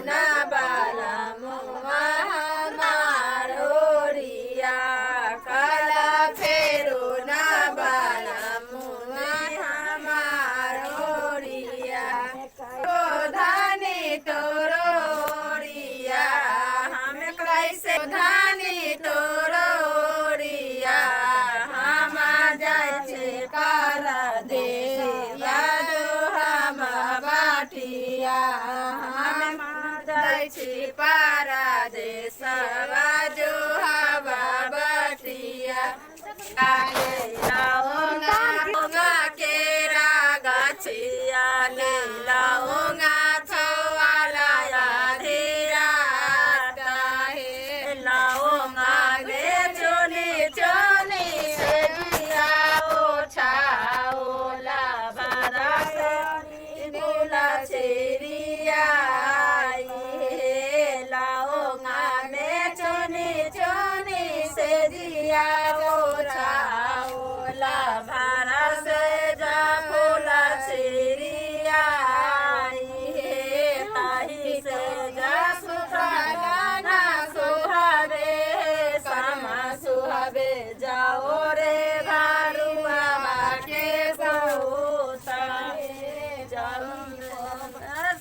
ना बाला मुआ मारोरिया काला फेरो ना बाला मुआ मारोरिया धानी तोरोरिया हम कैसे धानी तोरोरिया हम जाए पारा दे हम जाए पारा दे सवा जो हवा बटिया लाऊंगा केरा गछिया ले लाऊंगा छवाला धीरा काहे लाऊंगा गे चोली चोली से दिया ओछाओला बारा बोला छेरिया लाऊंगा मैं चोनी चोनी से दिया ओछाओला भारा से जा बोला छेरिया ताही से जा सुहागा ना सुहावे सामा सुहावे जाओ रे भारुआ के सोता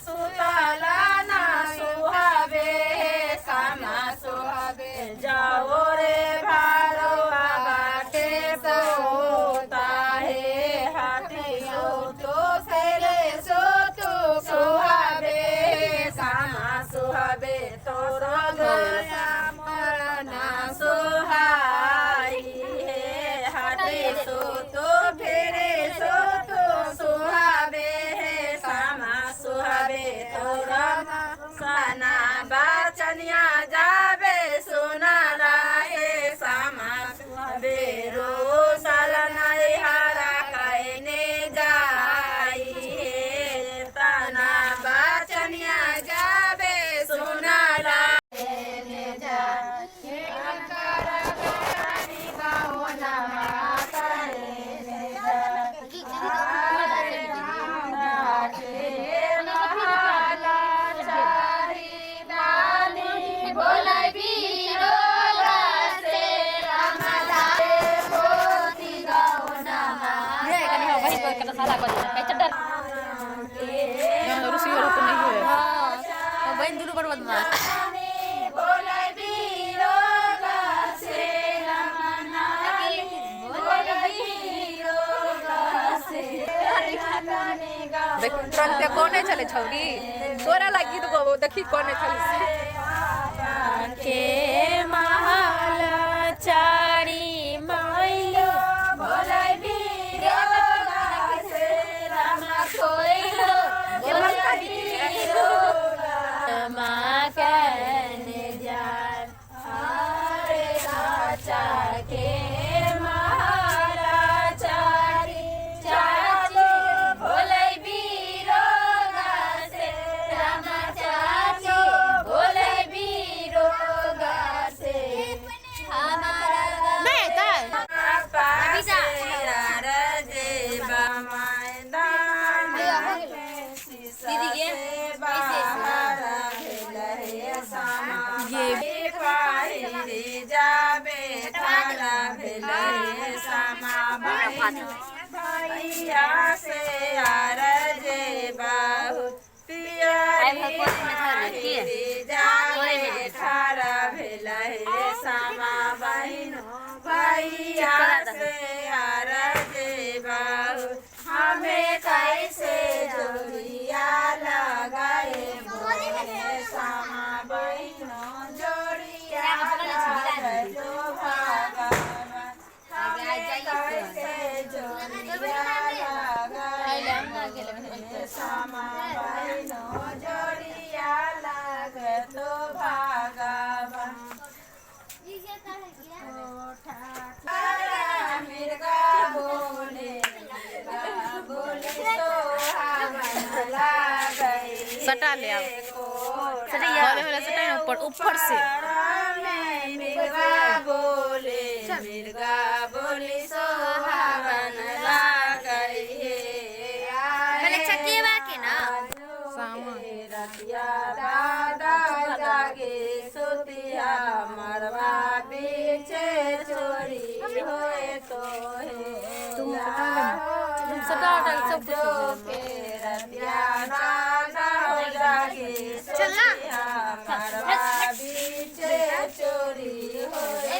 सुताला ना सुहावे सामा सुहावे जाओ रे भारुआ बाटे सोता है हाथी सो तो सेरे सो तो सुहावे सामा सुहावे तोरो गया मरना सुहाई है हाथी सो तो फेरे सो तो सुहावे सामा सुहावे तोरा सना बचनिया जावे सोना लाए सामा सुहावे रो साला नहीं हारा कहने जाई तना बचनिया जावे सोना लाए जा dulu baru mas. देखते कौन चले छौरी तोरा लगी तो देखी कौन चले के महला चारी माइलो भोलाई बीरो से रामा खोइलो भोलाई बीरो मां कहने जान हरे राजा के भैया से आरजे बाहु पियरी जावे ठारा भेला हे सामा बहिनो भैया से आरजे बाहु हमें कैसे जोड़िया लगाए बोले सामा बहिनो जोड़िया लगाए जो भगवान हमें कैसे जोड़िया लगाए सामा बहिनो जोड़िया लगे तो भगवान मिर्गा बोले सटा ले आप सटा ऊपर से मिर्गा बोले सोहावन लागई है पहले चक्की बाकी ना सामा पीछे चोरी होए तो तुम हे सटा सब जो के रतिया ना हो जागे सोचिया मरवा पीछे चोरी होए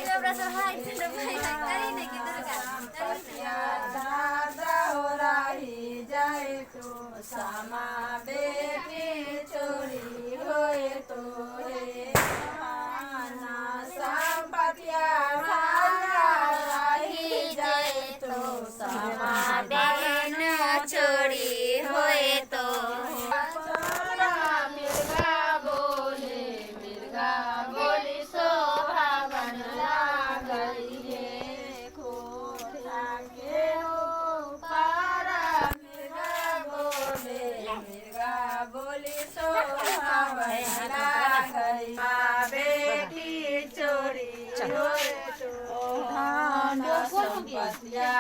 दादा हो रही जाए तो सामा बेटी चोरी होए तो हे ना संपतिया भाला रही जाए तो सामा बहन चोरी होए तो मिर्गा बोली सोहावन लागई है खोटा के ऊपर मिर्गा बोली सोहावन लागई माँ बेटी चोरी होए तो धान संपतिया